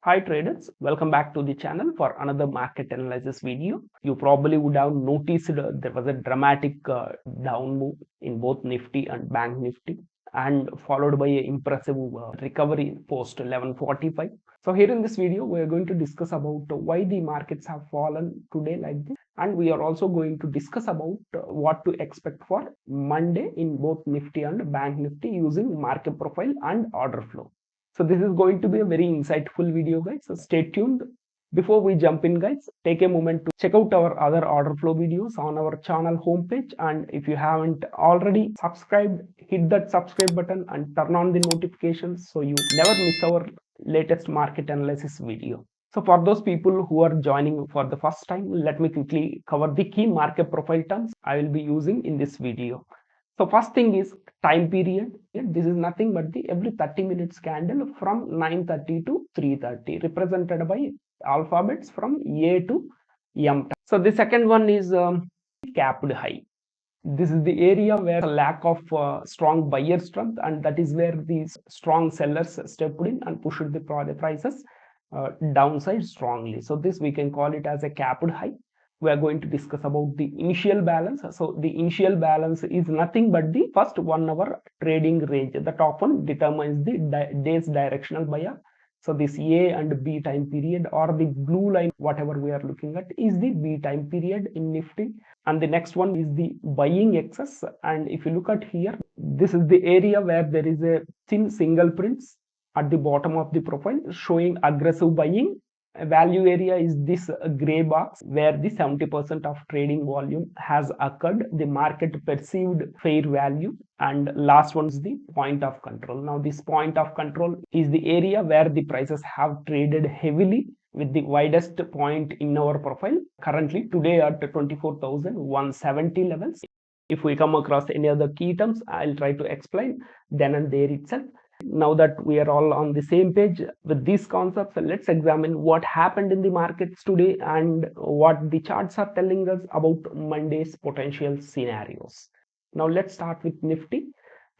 Hi traders, welcome back to the channel for another market analysis video. You probably would have noticed there was a dramatic down move in both Nifty and Bank Nifty and followed by an impressive recovery post 11:45. So here in this video, we are going to discuss about why the markets have fallen today like this, and we are also going to discuss about what to expect for Monday in both Nifty and Bank Nifty using market profile and order flow. So this is going to be a very insightful video, guys. So stay tuned. Before we jump in, guys, take a moment to check out our other order flow videos on our channel homepage. And if you haven't already subscribed, hit that subscribe button and turn on the notifications so you never miss our latest market analysis video. So for those people who are joining for the first time, let me quickly cover the key market profile terms I will be using in this video. So first thing is time period. This is nothing but the every 30 minutes candle from 9:30 to 3:30 represented by alphabets from A to M. So the second one is capped high. This is the area where a lack of strong buyer strength, and that is where these strong sellers stepped in and pushed the prices downside strongly. So this we can call it as a capped high. We are going to discuss about the initial balance. So the initial balance is nothing but the first 1 hour trading range that often determines the day's directional buyer. So this A and B time period, or the blue line, whatever we are looking at, is the B time period in Nifty. And the next one is the buying excess. And if you look at here, this is the area where there is a thin single prints at the bottom of the profile showing aggressive buying. Value area is this gray box where the 70% of trading volume has occurred, the market perceived fair value. And last one is the point of control. Now this point of control is the area where the prices have traded heavily with the widest point in our profile currently today at 24,170 levels. If we come across any other key terms, I'll try to explain then and there itself. Now that we are all on the same page with these concepts, let's examine what happened in the markets today and what the charts are telling us about Monday's potential scenarios. Now let's start with Nifty.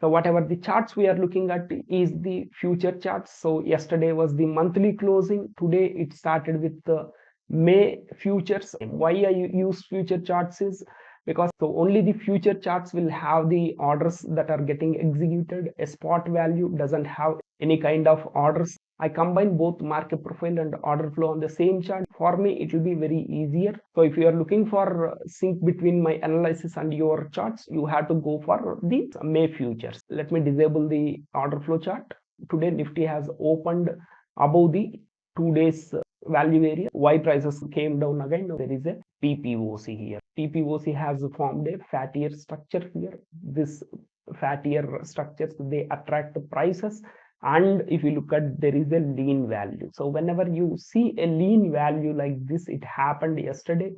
So whatever the charts we are looking at is the future charts. So yesterday was the monthly closing. Today it started with the May futures. Why I use future charts is because so only the future charts will have the orders that are getting executed. A spot value doesn't have any kind of orders. I combine both market profile and order flow on the same chart. For me, it will be very easier. So if you are looking for sync between my analysis and your charts, you have to go for the May futures. Let me disable the order flow chart. Today Nifty has opened above the 2 days value area. Why prices came down again? There is a PPOC here. PPOC has formed a fattier structure here. This fattier structures, they attract the prices. And if you look at, there is a lean value. So whenever you see a lean value like this, it happened yesterday,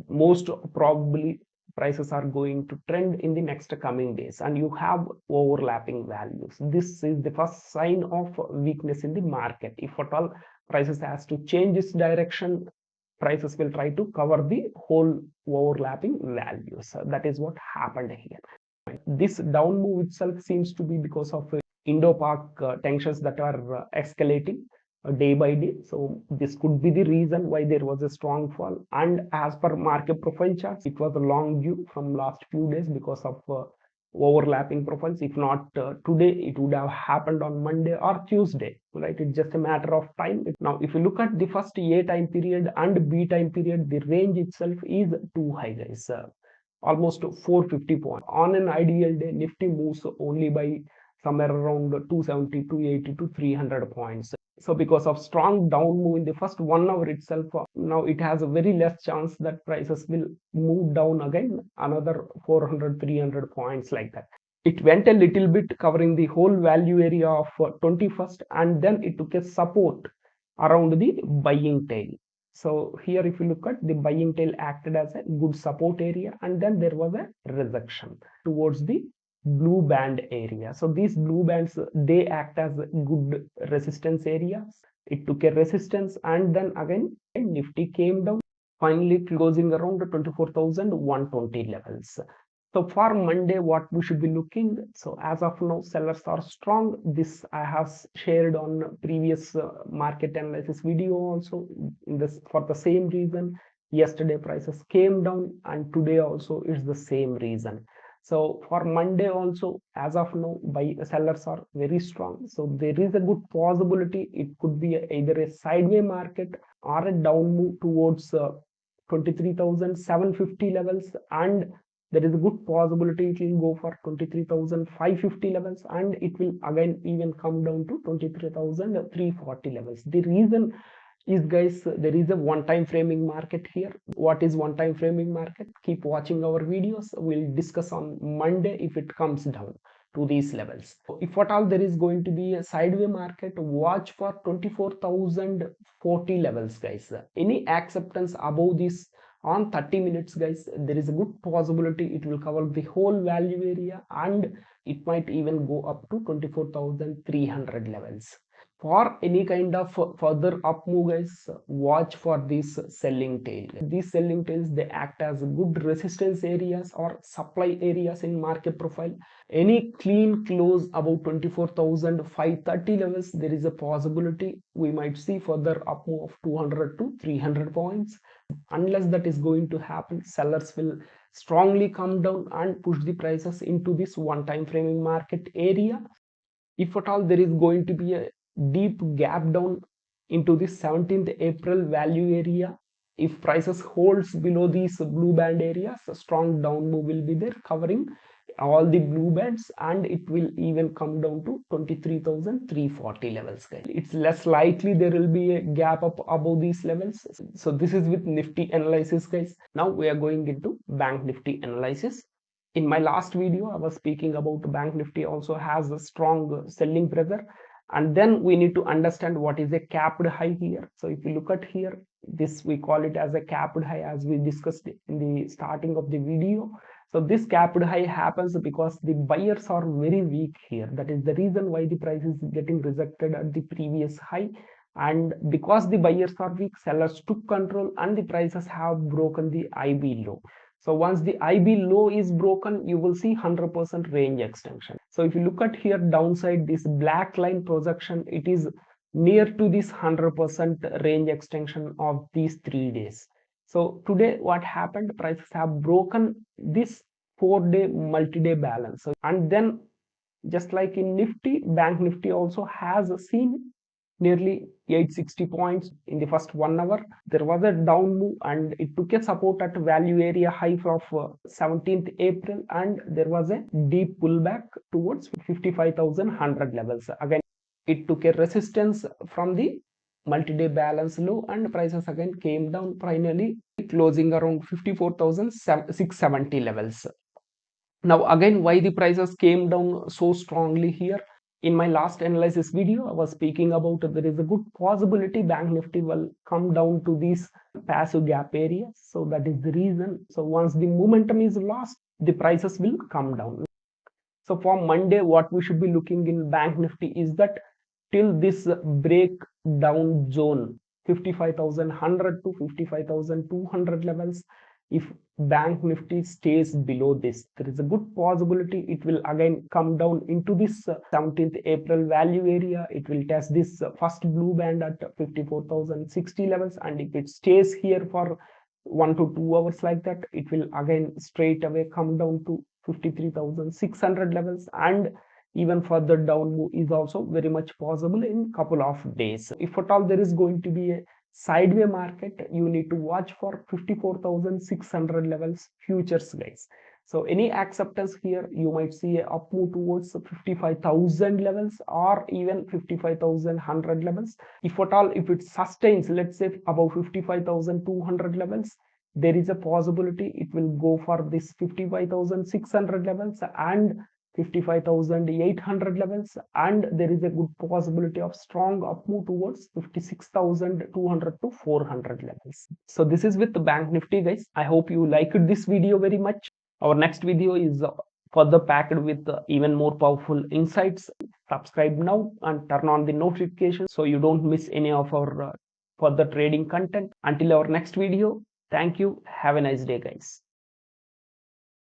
most probably prices are going to trend in the next coming days, and you have overlapping values. This is the first sign of weakness in the market. If at all prices has to change its direction, prices will try to cover the whole overlapping values. That is what happened here. This down move itself seems to be because of Indo-Pak tensions that are escalating day by day. So this could be the reason why there was a strong fall. And as per market profile charts, it was a long view from last few days because of overlapping profiles. If not today, it would have happened on Monday or Tuesday, right? It's just a matter of time. Now if you look at the first A time period and B time period, the range itself is too high, guys. Almost 450 points. On an ideal day, Nifty moves only by somewhere around 270, 280 to 300 points. So because of strong down move in the first 1 hour itself, now it has a very less chance that prices will move down again another 400, 300 points like that. It went a little bit covering the whole value area of 21st, and then it took a support around the buying tail. So here if you look at, the buying tail acted as a good support area, and then there was a rejection towards the blue band area. So these blue bands, they act as good resistance areas. It took a resistance, and then again Nifty came down, finally closing around 24,120 levels. So for Monday, what we should be looking? So as of now, sellers are strong. This I have shared on previous market analysis video also. In this, for the same reason, yesterday prices came down, and today also it's the same reason. So for Monday also, as of now, sellers are very strong. So there is a good possibility it could be either a sideways market or a down move towards 23,750 levels, and there is a good possibility it will go for 23,550 levels, and it will again even come down to 23,340 levels. The reason is, guys, there is a one time framing market here. What is one time framing market? Keep watching our videos. We'll discuss on Monday if it comes down to these levels. If at all there is going to be a sideways market, watch for 24,040 levels, guys. Any acceptance above this on 30 minutes, guys, there is a good possibility it will cover the whole value area, and it might even go up to 24,300 levels. For any kind of further up move, guys, watch for this selling tail. These selling tails, they act as good resistance areas or supply areas in market profile. Any clean close above 24,530 levels, there is a possibility we might see further up move of 200 to 300 points. Unless that is going to happen, sellers will strongly come down and push the prices into this one time framing market area. If at all there is going to be a deep gap down into this 17th April value area, if prices holds below these blue band areas, a strong down move will be there covering all the blue bands, and it will even come down to 23,340 levels, guys. It's less likely there will be a gap up above these levels. So this is with Nifty analysis, guys. Now we are going into Bank Nifty analysis. In my last video, I was speaking about Bank Nifty also has a strong selling pressure, and then we need to understand what is a capped high here. So if you look at here, this we call it as a capped high, as we discussed in the starting of the video. So this capped high happens because the buyers are very weak here. That is the reason why the price is getting rejected at the previous high, and because the buyers are weak, sellers took control and the prices have broken the IB low. So once the IB low is broken, you will see 100% range extension. So if you look at here downside, this black line projection, it is near to this 100% range extension of these 3 days. So today what happened, prices have broken this 4-day multi-day balance. So, and then just like in Nifty, Bank Nifty also has seen nearly 860 points in the first 1 hour. There was a down move and it took a support at value area high of 17th April, and there was a deep pullback towards 55,100 levels. Again, it took a resistance from the multi-day balance low, and prices again came down, finally closing around 54,670 levels. Now again, why the prices came down so strongly here? In my last analysis video, I was speaking about there is a good possibility Bank Nifty will come down to these passive gap areas. So that is the reason. So once the momentum is lost, the prices will come down. So for Monday, what we should be looking in Bank Nifty is that till this breakdown zone, 55,100 to 55,200 levels, if Bank Nifty stays below this, there is a good possibility it will again come down into this 17th April value area. It will test this first blue band at 54,060 levels, and if it stays here for 1 to 2 hours like that, it will again straight away come down to 53,600 levels, and even further down move is also very much possible in couple of days. If at all there is going to be a sideways market, you need to watch for 54,600 levels futures, guys. So any acceptance here, you might see a up move towards 55,000 levels or even 55,100 levels. If at all, if it sustains, let's say above 55,200 levels, there is a possibility it will go for this 55,600 levels and 55,800 levels, and there is a good possibility of strong up move towards 56,200 to 400 levels. So this is with the Bank Nifty, guys. I hope you liked this video very much. Our next video is further packed with even more powerful insights. Subscribe now and turn on the notifications so you don't miss any of our further trading content. Until our next video, thank you. Have a nice day, guys.